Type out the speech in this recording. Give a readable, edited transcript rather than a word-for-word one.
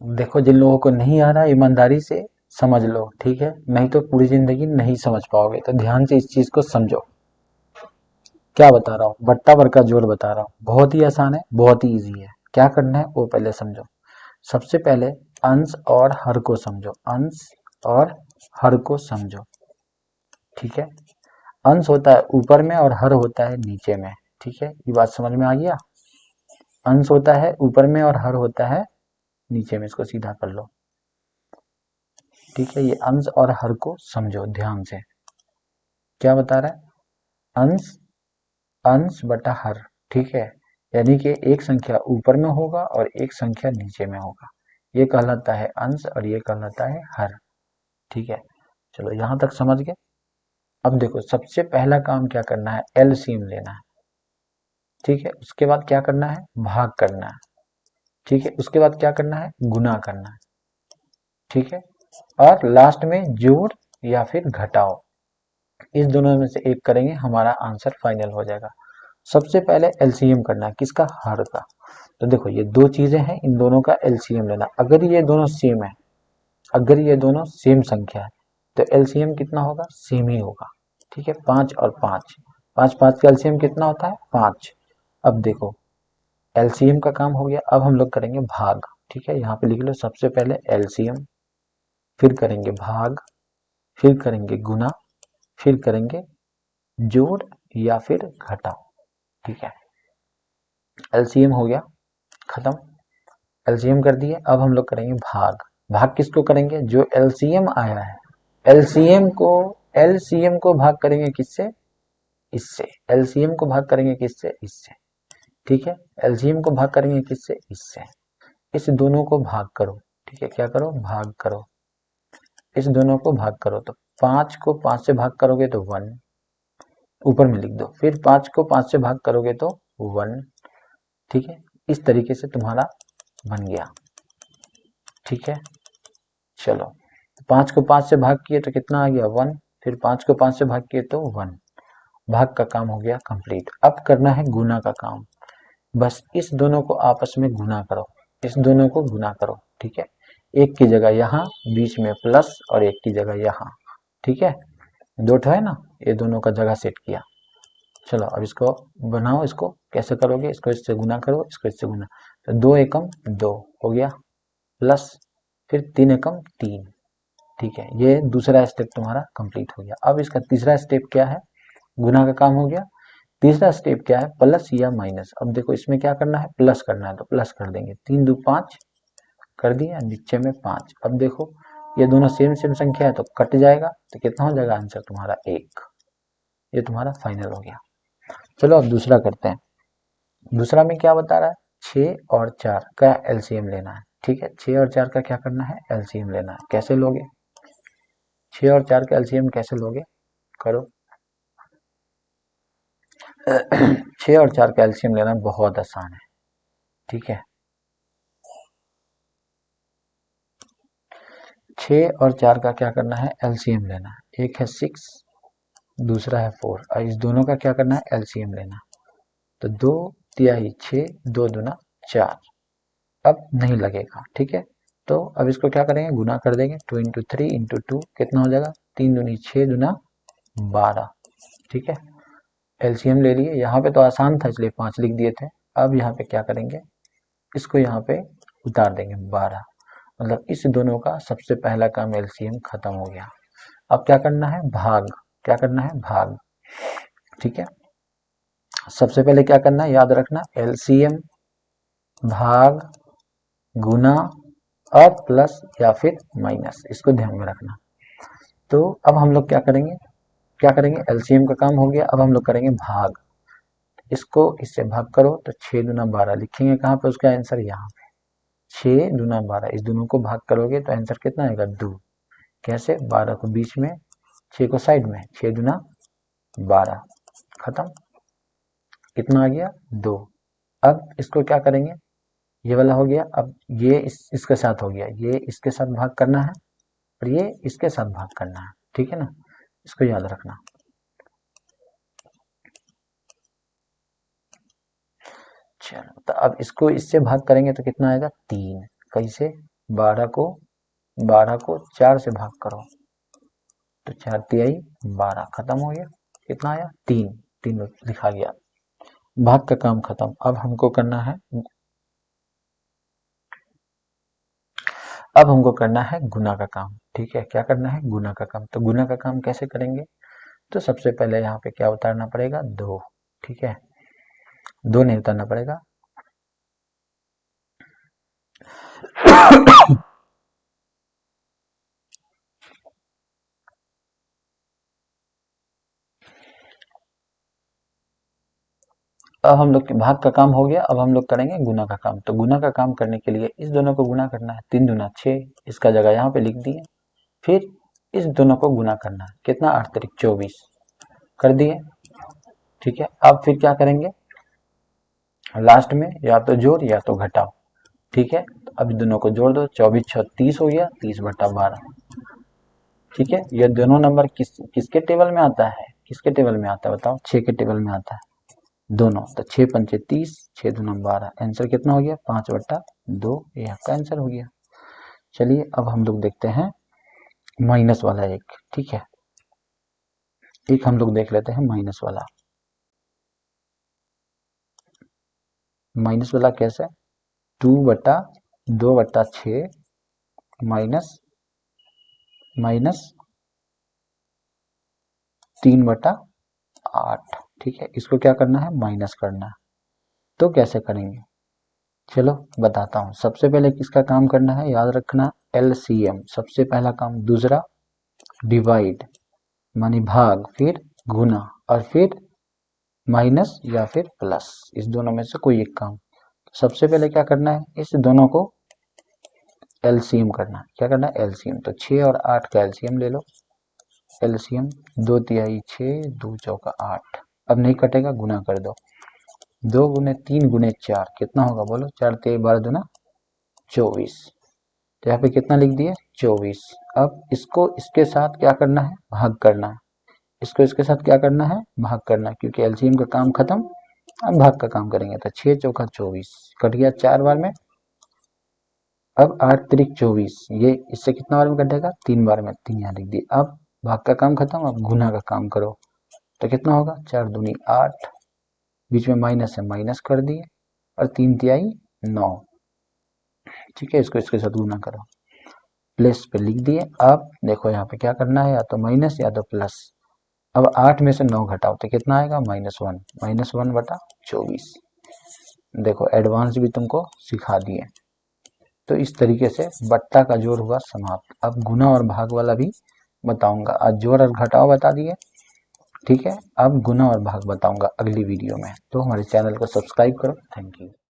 देखो, जिन लोगों को नहीं आ रहा ईमानदारी से समझ लो, ठीक है, नहीं तो पूरी जिंदगी नहीं समझ पाओगे। तो ध्यान से इस चीज को समझो। क्या बता रहा हूँ, बट्टा वर्ग का जोड़ बता रहा हूँ, बहुत ही आसान है, बहुत ही इजी है। क्या करना है वो पहले समझो। सबसे पहले अंश और हर को समझो, अंश और हर को समझो, ठीक है। अंश होता है ऊपर में और हर होता है नीचे में, ठीक है, ये बात समझ में आ गया। अंश होता है ऊपर में और हर होता है नीचे में, इसको सीधा कर लो, ठीक है। ये अंश और हर को समझो ध्यान से। क्या बता रहा है, अंश, अंश बटा हर, ठीक है। यानी कि एक संख्या ऊपर में होगा और एक संख्या नीचे में होगा, ये कहलाता है अंश और ये कहलाता है हर, ठीक है। चलो यहां तक समझ गए। अब देखो, सबसे पहला काम क्या करना है, एलसीएम लेना है, ठीक है। उसके बाद क्या करना है, भाग करना है, ठीक है। उसके बाद क्या करना है, गुना करना है, ठीक है। और लास्ट में जोड़ या फिर घटाओ, इस दोनों में से एक करेंगे, हमारा आंसर फाइनल हो जाएगा। सबसे पहले एलसीएम करना है, किसका, हर का। तो देखो ये दो चीजें हैं, इन दोनों का एलसीएम लेना। अगर ये दोनों सेम है, अगर ये दोनों सेम संख्या है, तो एलसीएम कितना होगा, सेम ही होगा, ठीक है। 5 और 5, 5 5 का एलसीएम कितना होता है, 5। अब देखो, एलसीएम का काम हो गया, अब हम लोग करेंगे भाग, ठीक है। यहाँ पे लिख लो, सबसे पहले एलसीएम, फिर करेंगे भाग, फिर करेंगे गुना, फिर करेंगे जोड़ या फिर घटाओ, ठीक है। एलसीएम हो गया, खत्म। एलसीएम कर दिए, अब हम लोग करेंगे भाग। भाग किसको करेंगे, जो एलसीएम आया है, एलसीएम को, एलसीएम को भाग करेंगे किससे, इससे। एलसीएम को भाग करेंगे किससे, इससे, ठीक है। एलसीएम को भाग करेंगे किससे, इससे। इस दोनों को भाग करो, ठीक है। क्या करो, भाग करो, इस दोनों को भाग करो। तो 5 को 5 से भाग करोगे तो 1, ऊपर में लिख दो। फिर 5 को 5 से भाग करोगे तो 1, ठीक है। इस तरीके से तुम्हारा बन गया, ठीक है। चलो, 5 को 5 से भाग किए तो कितना आ गया, 1। फिर 5 को 5 से भाग किए तो 1। भाग का काम हो गया कंप्लीट। अब करना है गुना का काम। बस इस दोनों को आपस में गुना करो, इस दोनों को गुना करो, ठीक है। एक की जगह यहाँ, बीच में प्लस, और एक की जगह यहाँ, ठीक है। दो ठो है ना, ये दोनों का जगह सेट किया। चलो अब इसको बनाओ, इसको कैसे करोगे, इसको इससे गुना करो, इसको इससे गुना। तो 2 एकम 2 हो गया, प्लस, फिर 3 एकम 3, ठीक है। ये दूसरा स्टेप तुम्हारा कंप्लीट हो गया। अब इसका तीसरा स्टेप क्या है, गुना का काम हो गया। तीसरा स्टेप क्या है, प्लस या माइनस। अब देखो इसमें क्या करना है, प्लस करना है, तो प्लस कर देंगे। 3 2 5 कर दिया, नीचे में 5। अब देखो ये दोनों सेम सेम संख्या है तो कट जाएगा, तो कितना हो जाएगा आंसर तुम्हारा, 1। ये तुम्हारा फाइनल हो गया। चलो अब दूसरा करते हैं। दूसरा में क्या बता रहा है, 6 और 4 का एलसीएम लेना है, ठीक है। 6 और 4 का क्या करना है, एलसीएम लेना है। कैसे लोगे, 6 और 4 का एलसीएम कैसे लोगे, करो। 6 और 4 का एलसीएम लेना बहुत आसान है, ठीक है। 6 और 4 का क्या करना है, एलसीएम लेना है। एक है 6, दूसरा है 4, और इस दोनों का क्या करना है, एलसीएम लेना। तो 2 तिहाई 6, 2 दूना 4। अब नहीं लगेगा, ठीक है। तो अब इसको क्या करेंगे, गुना कर देंगे। 2 इंटू 3 इंटू 2 कितना हो जाएगा, 3 दूनी 6 दूना 12, ठीक है। एलसीएम ले लिए, यहाँ पे तो आसान था इसलिए 5 लिख दिए थे। अब यहाँ पे क्या करेंगे, इसको यहाँ पे उतार देंगे 12, मतलब इस दोनों का सबसे पहला काम एलसीएम खत्म हो गया। अब क्या करना है, भाग। क्या करना है, भाग, ठीक है। सबसे पहले क्या करना है, याद रखना, एलसीएम, भाग, गुना और प्लस या फिर माइनस, इसको ध्यान में रखना। तो अब हम लोग क्या करेंगे, क्या करेंगे, एलसीएम का काम हो गया। अब हम लोग करेंगे भाग। इसको इससे भाग करो तो 6 दूना 12 लिखेंगे कहाँ पे, उसका आंसर यहाँ पे। 6 दूना 12, इस दोनों को भाग करोगे तो आंसर कितना आएगा, 2। कैसे, 12 को बीच में, 6 को साइड में, 6 दूना 12, खत्म। कितना आ गया, 2। अब इसको क्या करेंगे, ये वाला हो गया। अब ये इसके साथ हो गया, ये इसके साथ भाग करना है और ये इसके साथ भाग करना है, ठीक है ना, इसको याद रखना। चलो तो अब इसको इससे भाग करेंगे तो कितना आएगा, 3। कैसे, 12 को 4 से भाग करो तो 4 तिहाई 12, खत्म हो गया। कितना आया? 3 लिखा गया। भाग का काम खत्म। अब हमको करना है गुना का काम। ठीक है, क्या करना है? गुना का काम। तो गुना का काम कैसे करेंगे? तो सबसे पहले यहाँ पे क्या उतारना पड़ेगा? 2। ठीक है, 2 नहीं उतारना पड़ेगा। अब हम लोग के भाग का काम हो गया। अब हम लोग करेंगे गुना का काम। तो गुना का काम करने के लिए इस दोनों को गुना करना है। 3 दूना 6, इसका जगह यहाँ पे लिख दिए। फिर इस दोनों को गुना करना है। कितना? 8 तारीख 24 कर दिए। ठीक है, अब फिर क्या करेंगे? लास्ट में या तो जोड़ या तो घटाओ। ठीक है, तो अब दोनों को जोड़ दो। 24 6 30 हो गया, 30/12। ठीक है, ये दोनों नंबर किसके टेबल में आता है? किसके टेबल में आता है बताओ? 6 के टेबल में आता है दोनों। तो 6 पंचे 30, 6 दूना 12। आंसर कितना हो गया? 5/2। ये आपका आंसर हो गया। चलिए अब हम लोग देखते हैं माइनस वाला एक। ठीक है, एक हम लोग देख लेते हैं माइनस वाला। माइनस वाला कैसे? 2/2/6 माइनस 3/8। ठीक है, इसको क्या करना है? माइनस करना है। तो कैसे करेंगे? चलो बताता हूँ। सबसे पहले किसका काम करना है? याद रखना, एलसीएम सबसे पहला काम। दूसरा डिवाइड मानी भाग, फिर गुना, और फिर माइनस या फिर प्लस। इस दोनों में से कोई एक काम। सबसे पहले क्या करना है? इस दोनों को एलसीएम करना है। क्या करना है? एलसीएम। तो 6 और 8 का एलसीएम ले लो। एलसीएम 2 तिहाई 6, 2 चौका 8। अब नहीं कटेगा, गुना कर दो। 2 गुने 3 गुने 4 कितना होगा? बोलो। 4 तिहाई 12 दूना 24। तो यहाँ पे कितना लिख दिए? 24। अब इसको इसके साथ क्या करना है? भाग करना है। इसको इसके साथ क्या करना है? भाग करना है, क्योंकि एलसीएम का काम खत्म। अब भाग का काम करेंगे। तो 6 चौका 24 कट गया 4 बार में। अब 8 तिरिक 24, ये इससे कितना बार में कटेगा? 3 बार में। 3 यहाँ लिख दिए। अब भाग का काम खत्म। अब गुना का काम करो। तो कितना होगा? 4 दूनी 8, बीच में माइनस है, माइनस कर दिए, और 3 तिहाई 9। ठीक है, इसको इसके साथ गुना करो। प्लस पे लिख दिए। अब देखो यहाँ पे क्या करना है? या तो माइनस या तो प्लस। अब 8 में से 9 घटाओ तो कितना आएगा? -1। -1/24। देखो एडवांस भी तुमको सिखा दिए। तो इस तरीके से बट्टा का जोड़ हुआ समाप्त। अब गुना और भाग वाला भी बताऊंगा। आज जोड़ और घटाओ बता दिए। ठीक है, अब गुना और भाग बताऊंगा अगली वीडियो में। तो हमारे चैनल को सब्सक्राइब करो। Thank you.